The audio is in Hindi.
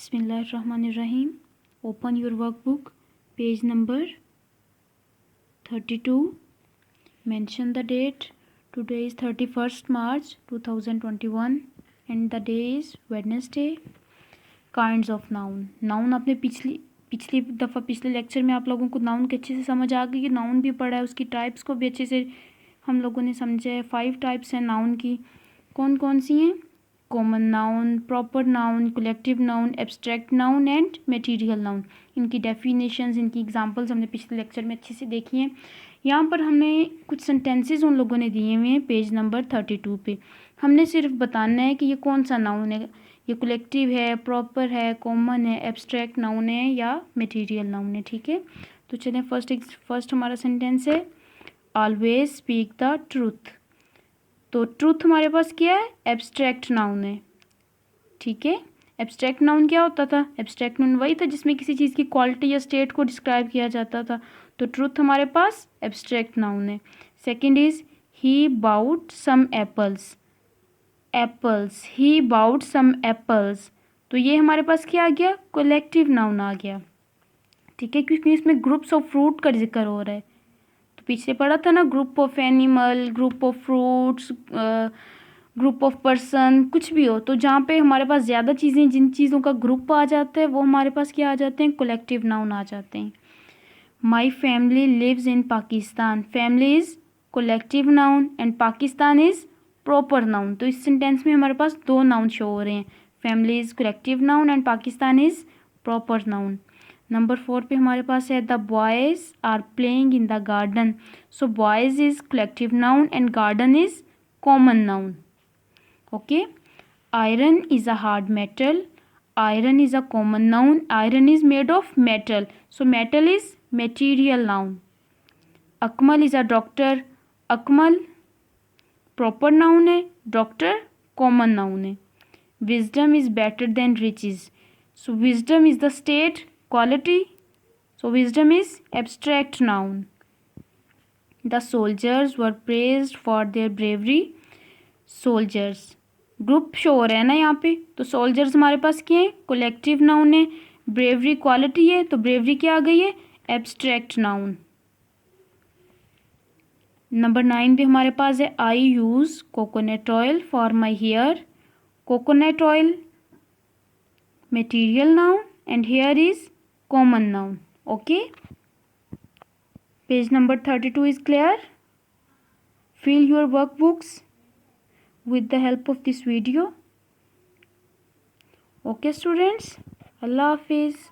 Bismillahirrahmanirrahim. Open your workbook, page number 32. Mention the date. Today is 31st March 2021 and the day is Wednesday. Kinds of noun. Noun आपने पिछली दफ़ा पिछले लेक्चर में आप लोगों को नाउन के अच्छे से समझ आ गई कि नाउन भी पढ़ा है, उसकी टाइप्स को भी अच्छे से हम लोगों ने समझा है। 5 टाइप्स हैं नाउन की। कौन कौन सी हैं? Common noun, proper noun, collective noun, abstract noun and material noun. इनकी डेफिनेशंस, इनकी एग्जांपल्स हमने पिछले लेक्चर में अच्छे से देखी हैं। यहाँ पर हमने कुछ सेंटेंसेस उन लोगों ने दिए हुए हैं पेज नंबर 32 पे। हमने सिर्फ बताना है कि ये कौन सा नाउन है, ये कलेक्टिव है, प्रॉपर है, कॉमन है, एब्स्ट्रैक्ट नाउन है या मटेरियल नाउन है। ठीक है, तो चलें फर्स्ट हमारा सेंटेंस है ऑलवेज स्पीक द ट्रूथ। तो ट्रूथ हमारे पास क्या है? एब्स्ट्रैक्ट नाउन है। ठीक है, एब्स्ट्रैक्ट नाउन क्या होता था? एब्स्ट्रैक्ट नाउन वही था जिसमें किसी चीज़ की क्वालिटी या स्टेट को डिस्क्राइब किया जाता था। तो ट्रूथ हमारे पास एब्स्ट्रैक्ट नाउन है। Second is he bought some apples. Apples, he bought some apples. तो ये हमारे पास क्या आ गया? कलेक्टिव नाउन आ गया। ठीक है, क्योंकि इसमें ग्रुप्स ऑफ फ्रूट का जिक्र हो रहा है। तो पीछे पढ़ा था ना, group of animal, group of fruits, group of person, कुछ भी हो। तो जहाँ पे हमारे पास ज़्यादा चीज़ें, जिन चीज़ों का ग्रुप आ जाता है वो हमारे पास क्या आ जाते हैं? कलेक्टिव नाउन आ जाते हैं। My family lives in Pakistan. Family is collective noun and Pakistan is proper noun. तो इस सेंटेंस में हमारे पास 2 नाउन शो हो रहे हैं। Family is collective noun and Pakistan is proper noun. Number 4 पे हमारे पास है the boys are playing in the garden. So boys is collective noun and garden is common noun. Okay, iron is a hard metal. Iron is a common noun. Iron is made of metal, so metal is material noun. Akmal is a doctor. Akmal proper noun है, डॉक्टर कॉमन नाउन है। Wisdom is better than riches. So wisdom is the state quality, so wisdom is abstract noun. The soldiers were praised for their bravery. soldiers group show हो रहा है ना यहाँ पे, तो सोल्जर्स हमारे पास क्या है? कलेक्टिव नाउन है। ब्रेवरी क्वालिटी है, तो ब्रेवरी क्या आ गई है? Abstract noun. नंबर 9 पे हमारे पास है I use coconut oil for my hair. Coconut oil material noun and here is common noun. Okay, page number 32 is clear. Fill your workbooks with the help of this video. Okay students, Allah Hafiz.